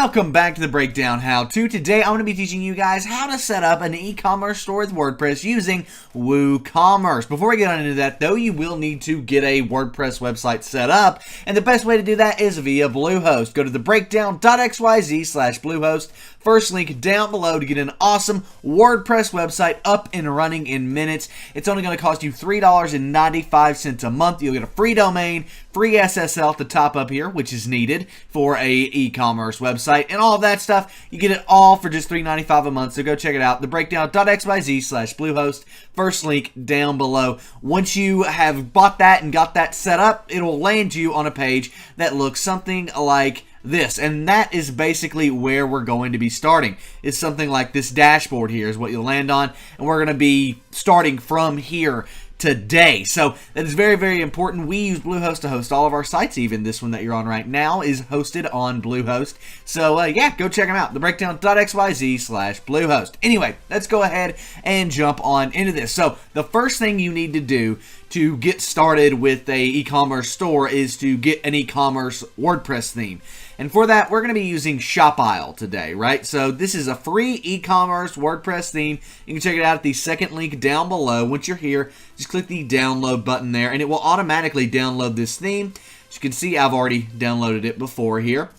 Welcome back to the Breakdown How-To. Today I'm going to be teaching you guys how to set up an e-commerce store with WordPress using WooCommerce. Before we get on into that though, you will need to get a WordPress website set up, and the best way to do that is via Bluehost. Go to thebreakdown.xyz/Bluehost. First link down below to get an awesome WordPress website up and running in minutes. It's only going to cost you $3.95 a month. You'll get a free domain, free SSL to top up here, which is needed for a e-commerce website, and all of that stuff. You get it all for just $3.95 a month, so go check it out. Thebreakdown.xyz/Bluehost. First link down below. Once you have bought that and got that set up, it will land you on a page that looks something like this, and that is basically where we're going to be starting. It's something like this dashboard here is what you'll land on, and we're going to be starting from here today. So that is very, very important. We use Bluehost to host all of our sites. Even this one that you're on right now is hosted on Bluehost. So yeah, go check them out. Thebreakdown.xyz/Bluehost. Anyway, let's go ahead and jump on into this. So the first thing you need to do to get started with a e-commerce store is to get an e-commerce WordPress theme. And for that, we're going to be using Shopify today, right? So this is a free e-commerce WordPress theme. You can check it out at the second link down below. Once you're here, just click the download button there, and it will automatically download this theme. As you can see, I've already downloaded it before here.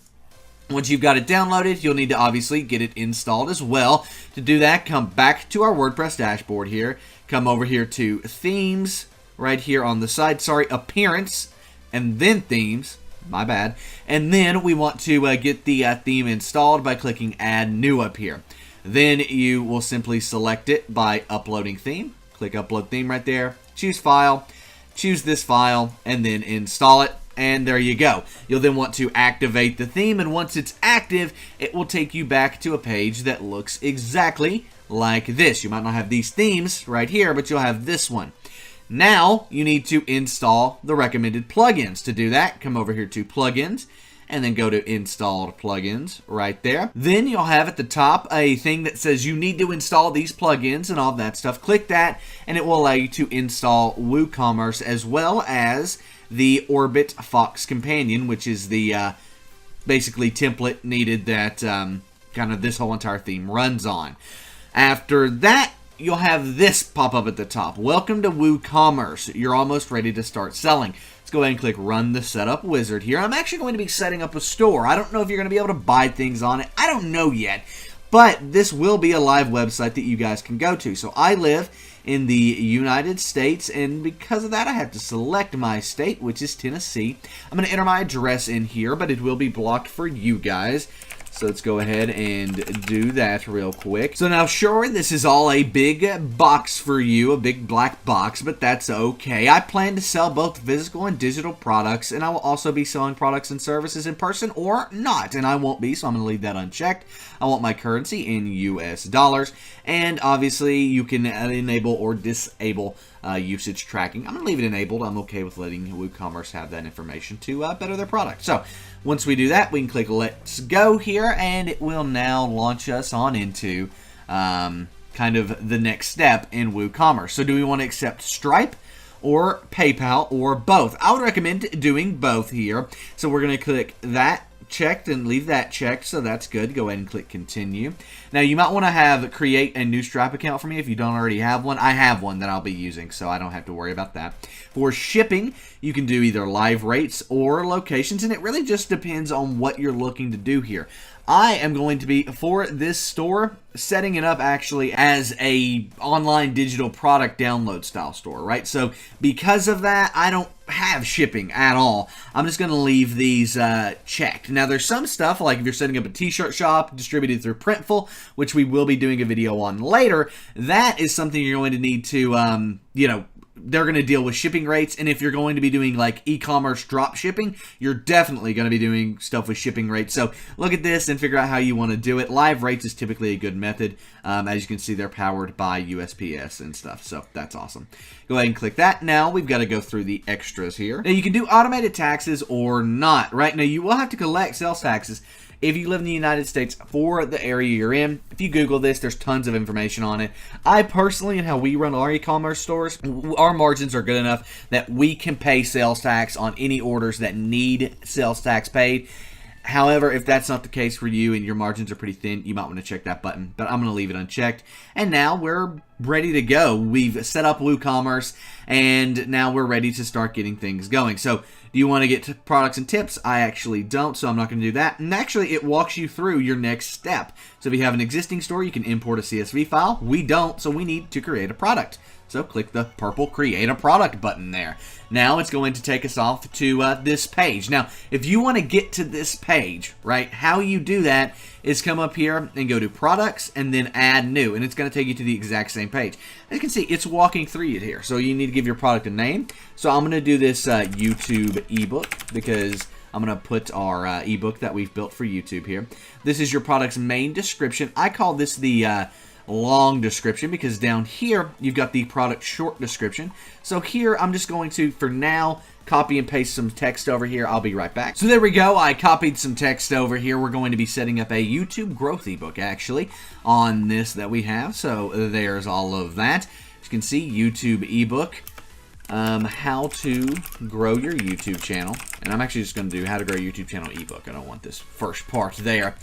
Once you've got it downloaded, you'll need to obviously get it installed as well. To do that, come back to our WordPress dashboard here. Come over here to Themes, right here on the side. Sorry, Appearance, and then Themes. My bad. And then we want to get the theme installed by clicking Add New up here. Then you will simply select it by uploading theme. Click Upload Theme right there. Choose File. Choose this file and then install it. And there you go. You'll then want to activate the theme, and once it's active, it will take you back to a page that looks exactly like this. You might not have these themes right here, but you'll have this one. Now, you need to install the recommended plugins. To do that, come over here to Plugins, and then go to Installed Plugins right there. Then you'll have at the top a thing that says you need to install these plugins and all that stuff. Click that, and it will allow you to install WooCommerce as well as the Orbit Fox Companion, which is the basically template needed that kind of this whole entire theme runs on. After that, you'll have this pop up at the top. Welcome to WooCommerce. You're almost ready to start selling. Let's go ahead and click Run the Setup Wizard here. I'm actually going to be setting up a store. I don't know if you're going to be able to buy things on it. I don't know yet. But this will be a live website that you guys can go to. So I live in the United States, and because of that, I have to select my state, which is Tennessee. I'm going to enter my address in here, but it will be blocked for you guys. So let's go ahead and do that real quick. So now, sure, this is all a big box for you, a big black box, but that's okay. I plan to sell both physical and digital products, and I will also be selling products and services in person or not, and I won't be, so I'm going to leave that unchecked. I want my currency in US dollars, and obviously you can enable or disable usage tracking. I'm going to leave it enabled. I'm okay with letting WooCommerce have that information to better their product. So once we do that, we can click Let's Go here, and it will now launch us on into kind of the next step in WooCommerce. So do we want to accept Stripe or PayPal or both? I would recommend doing both here. So we're going to click that checked and leave that checked, so that's good. Go ahead and click Continue. Now you might want to create a new Stripe account for me if you don't already have one. I have one that I'll be using, so I don't have to worry about that. For shipping, you can do either live rates or locations, and it really just depends on what you're looking to do here. I am going to be, for this store, setting it up actually as a online digital product download style store, right? So because of that, I don't have shipping at all. I'm just going to leave these checked. Now there's some stuff, like if you're setting up a t-shirt shop distributed through Printful, which we will be doing a video on later, that is something you're going to need to, they're going to deal with shipping rates, and if you're going to be doing like e-commerce drop shipping, you're definitely going to be doing stuff with shipping rates. So look at this and figure out how you want to do it. Live rates is typically a good method. As you can see, they're powered by USPS and stuff, so that's awesome. Go ahead and click that. Now we've got to go through the extras here. Now you can do automated taxes or not. Right now you will have to collect sales taxes if you live in the United States for the area you're in. If you Google this, there's tons of information on it. I personally, and how we run our e-commerce stores, our margins are good enough that we can pay sales tax on any orders that need sales tax paid. However, if that's not the case for you and your margins are pretty thin, you might want to check that button, but I'm going to leave it unchecked. And now we're ready to go. We've set up WooCommerce, and now we're ready to start getting things going. So do you want to get to products and tips? I actually don't, so I'm not going to do that. And actually, it walks you through your next step. So if you have an existing store, you can import a CSV file. We don't, so we need to create a product. So click the purple Create a Product button there. Now it's going to take us off to this page. Now, if you want to get to this page, right, how you do that is come up here and go to Products and then Add New, and it's going to take you to the exact same page. As you can see, it's walking through it here. So you need to give your product a name. So I'm going to do this YouTube ebook because I'm going to put our ebook that we've built for YouTube here. This is your product's main description. I call this the long description because down here you've got the product short description. So here I'm just going to, for now, copy and paste some text over here. I'll be right back. So there we go. I copied some text over here. We're going to be setting up a YouTube growth ebook actually on this that we have. So there's all of that. As you can see, YouTube ebook. How to grow your YouTube channel. And I'm actually just going to do how to grow your YouTube channel ebook. I don't want this first part there.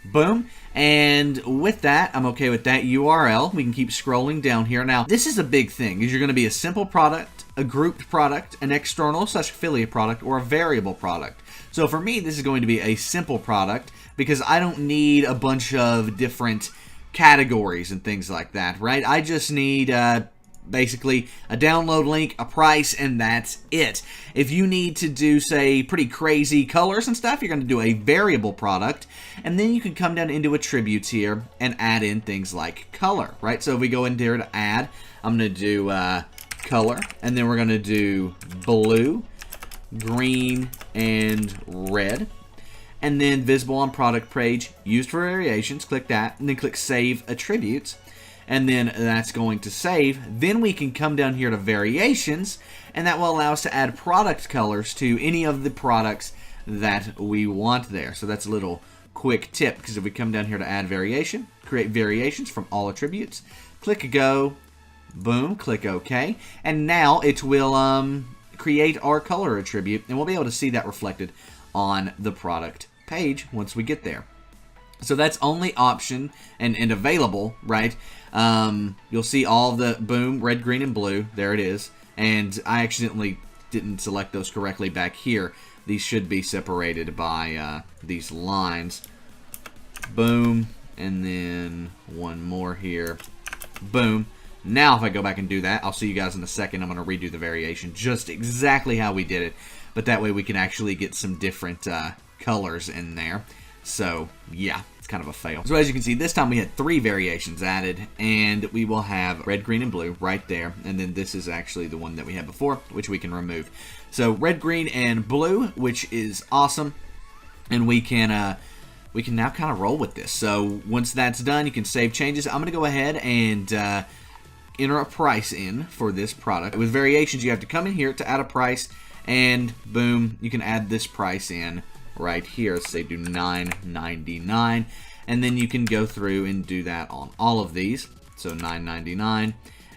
Boom. And with that, I'm okay with that URL. We can keep scrolling down here. Now, this is a big thing. Is you're going to be a simple product, a grouped product, an external/affiliate product, or a variable product. So for me, this is going to be a simple product because I don't need a bunch of different categories and things like that, right? I just need basically a download link, a price, and that's it. If you need to do, say, pretty crazy colors and stuff, you're going to do a variable product, and then you can come down into attributes here and add in things like color, right? So if we go in here to add, I'm going to do color, and then we're going to do blue, green, and red. And then visible on product page, used for variations, click that, and then click Save Attributes. And then that's going to save. Then we can come down here to variations, and that will allow us to add product colors to any of the products that we want there. So that's a little quick tip, because if we come down here to add variation, create variations from all attributes, click go, boom, click OK, and now it will create our color attribute, and we'll be able to see that reflected on the product page once we get there. So that's only option and available, right? You'll see all of the, boom, red, green, and blue. There it is. And I accidentally didn't select those correctly back here. These should be separated by these lines. Boom. And then one more here. Boom. Now if I go back and do that, I'll see you guys in a second. I'm going to redo the variation just exactly how we did it. But that way we can actually get some different colors in there. So, yeah, it's kind of a fail. So as you can see, this time we had 3 variations added, and we will have red, green, and blue right there. And then this is actually the one that we had before, which we can remove. So red, green, and blue, which is awesome. And we can now kind of roll with this. So once that's done, you can save changes. I'm going to go ahead and enter a price in for this product. With variations, you have to come in here to add a price, and boom, you can add this price in right here. Let's say do $9.99, and then you can go through and do that on all of these. So $9.99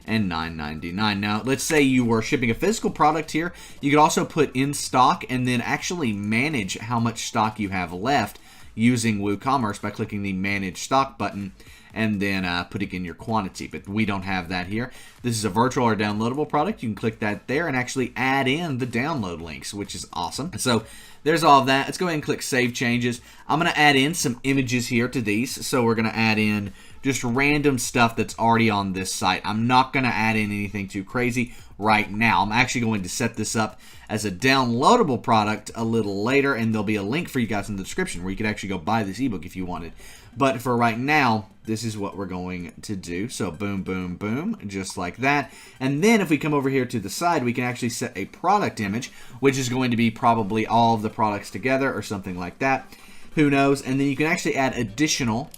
and $9.99. Now let's say you were shipping a physical product here. You could also put in stock and then actually manage how much stock you have left using WooCommerce by clicking the Manage Stock button and then putting in your quantity. But we don't have that here. This is a virtual or downloadable product. You can click that there and actually add in the download links, which is awesome. So there's all of that. Let's go ahead and click Save Changes. I'm going to add in some images here to these. So we're going to add in just random stuff that's already on this site. I'm not going to add in anything too crazy right now. I'm actually going to set this up as a downloadable product a little later, and there'll be a link for you guys in the description where you could actually go buy this ebook if you wanted. But for right now, this is what we're going to do. So boom, boom, boom, just like that. And then if we come over here to the side, we can actually set a product image, which is going to be probably all of the products together or something like that. Who knows? And then you can actually add additional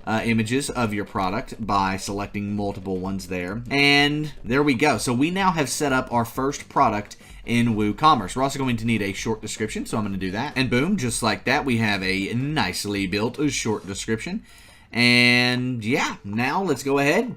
images of your product by selecting multiple ones there. And there we go. So we now have set up our first product in WooCommerce. We're also going to need a short description, so I'm going to do that. And boom, just like that, we have a nicely built short description. And yeah, now let's go ahead,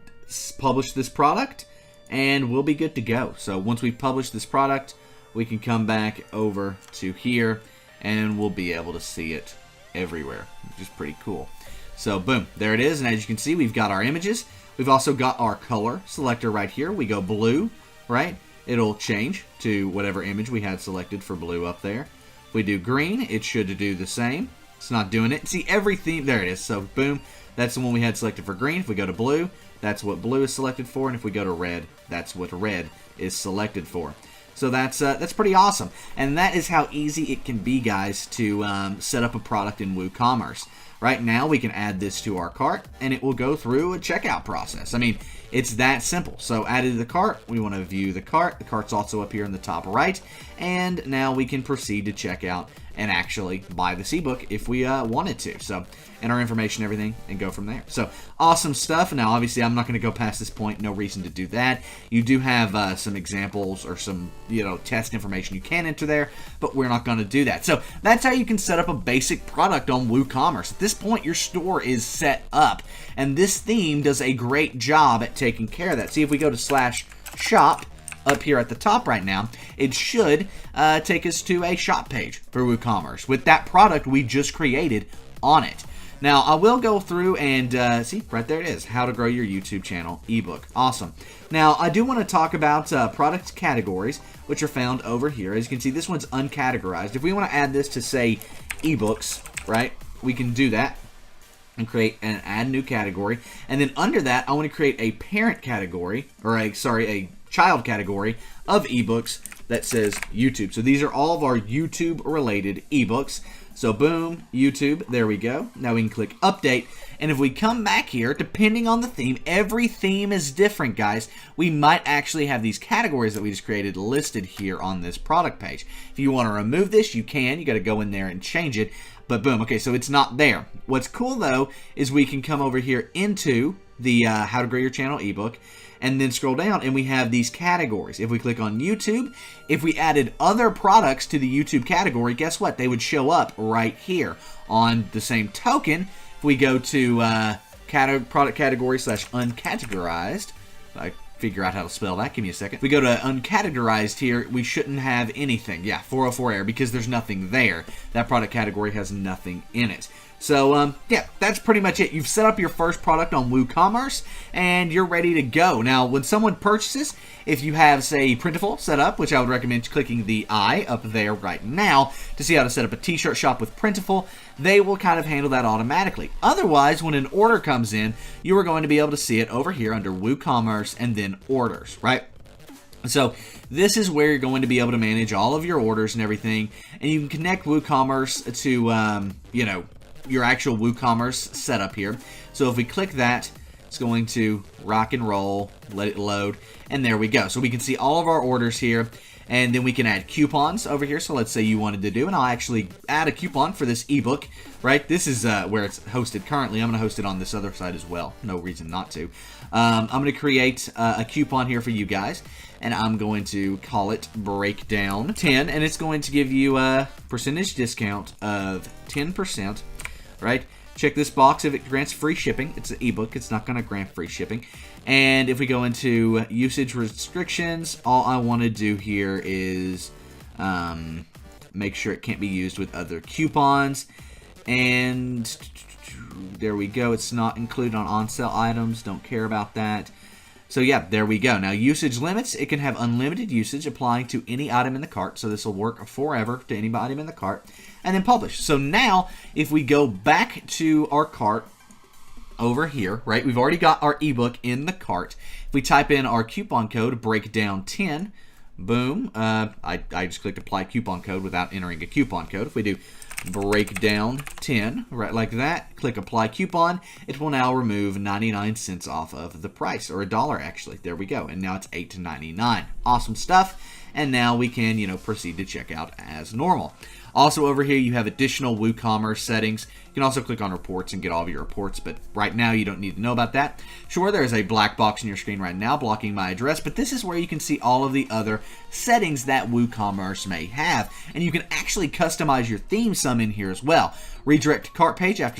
publish this product, and we'll be good to go. So once we've published this product, we can come back over to here, and we'll be able to see it everywhere, which is pretty cool. So boom, there it is. And as you can see, we've got our images. We've also got our color selector right here. We go blue, right? It'll change to whatever image we had selected for blue up there. If we do green, it should do the same. It's not doing it. See, every theme, there it is. So boom, that's the one we had selected for green. If we go to blue, that's what blue is selected for. And if we go to red, that's what red is selected for. So that's pretty awesome. And that is how easy it can be, guys, to set up a product in WooCommerce. Right now, we can add this to our cart, and it will go through a checkout process. I mean, it's that simple. So added to the cart, we want to view the cart. The cart's also up here in the top right. And now we can proceed to check out and actually buy this ebook if we wanted to. So enter our information, everything, and go from there. So awesome stuff. Now, obviously, I'm not going to go past this point. No reason to do that. You do have some examples or some, test information you can enter there, but we're not going to do that. So that's how you can set up a basic product on WooCommerce. At this point, your store is set up, and this theme does a great job at taking care of that. See, if we go to /shop, up here at the top right now, it should take us to a shop page for WooCommerce with that product we just created on it. Now, I will go through and see, right there it is, how to grow your YouTube channel ebook. Awesome. Now, I do want to talk about product categories, which are found over here. As you can see, this one's uncategorized. If we want to add this to, say, ebooks, right, we can do that and create and add new category. And then under that, I want to create a parent category, or a child category of ebooks that says YouTube. So these are all of our YouTube related ebooks. So boom, YouTube, there we go. Now we can click update. And if we come back here, depending on the theme, every theme is different, guys. We might actually have these categories that we just created listed here on this product page. If you want to remove this, you can. You got to go in there and change it. But boom, okay, so it's not there. What's cool though is we can come over here into the How to Grow Your Channel ebook, and then scroll down and we have these categories. If we click on YouTube, if we added other products to the YouTube category, guess what? They would show up right here. On the same token, if we go to product category / uncategorized, I figure out how to spell that, give me a second. If we go to uncategorized here, we shouldn't have anything. Yeah, 404 error because there's nothing there. That product category has nothing in it. So, yeah, that's pretty much it. You've set up your first product on WooCommerce, and you're ready to go. Now, when someone purchases, if you have, say, Printful set up, which I would recommend clicking the I up there right now to see how to set up a t-shirt shop with Printful, they will kind of handle that automatically. Otherwise, when an order comes in, you are going to be able to see it over here under WooCommerce and then orders, right? So this is where you're going to be able to manage all of your orders and everything, and you can connect WooCommerce to, your actual WooCommerce setup here. So if we click that, it's going to rock and roll, let it load, and there we go. So we can see all of our orders here, and then we can add coupons over here. So let's say you wanted to do, and I'll actually add a coupon for this ebook, right? This is where it's hosted currently. I'm going to host it on this other side as well. No reason not to. I'm going to create a coupon here for you guys, and I'm going to call it Breakdown 10, and it's going to give you a percentage discount of 10%. Right? Check this box if it grants free shipping. It's an ebook. It's not going to grant free shipping. And if we go into usage restrictions, all I want to do here is make sure it can't be used with other coupons. And there we go. It's not included on sale items. Don't care about that. So yeah, there we go. Now usage limits, it can have unlimited usage applying to any item in the cart. So this will work forever to any item in the cart. And then publish. So now if we go back to our cart over here, right, we've already got our ebook in the cart. If we type in our coupon code, breakdown 10, boom, I just clicked apply coupon code without entering a coupon code. If we do breakdown 10, right, like that, click apply coupon, it will now remove 99 cents off of the price, or $1 actually. There we go. And now it's $8.99. Awesome stuff. And now we can, proceed to checkout as normal. Also over here, you have additional WooCommerce settings. You can also click on reports and get all of your reports, but right now you don't need to know about that. Sure, there is a black box on your screen right now blocking my address, but this is where you can see all of the other settings that WooCommerce may have. And you can actually customize your theme some in here as well. Redirect to cart page after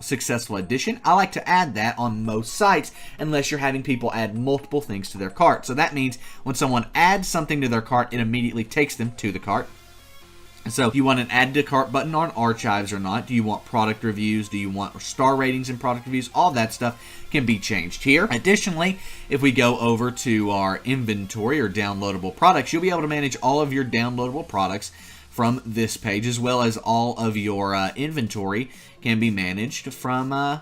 successful addition. I like to add that on most sites unless you're having people add multiple things to their cart. So that means when someone adds something to their cart, it immediately takes them to the cart. So do you want an add to cart button on archives or not? Do you want product reviews? Do you want star ratings and product reviews? All that stuff can be changed here. Additionally, if we go over to our inventory or downloadable products, you'll be able to manage all of your downloadable products from this page, as well as all of your inventory can be managed from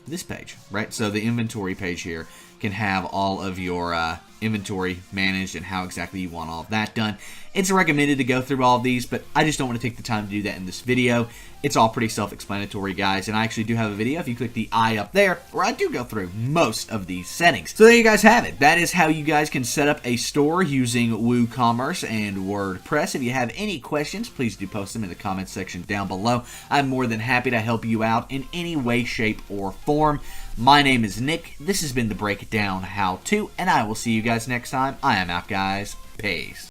this page, right? So the inventory page here can have all of your inventory managed and how exactly you want all of that done. It's recommended to go through all of these, but I just don't want to take the time to do that in this video. It's all pretty self-explanatory, guys, and I actually do have a video, if you click the I up there, where I do go through most of these settings. So there you guys have it. That is how you guys can set up a store using WooCommerce and WordPress. If you have any questions, please do post them in the comments section down below. I'm more than happy to help you out in any way, shape, or form. My name is Nick. This has been the Breakdown How To, and I will see you guys next time. I am out, guys. Peace.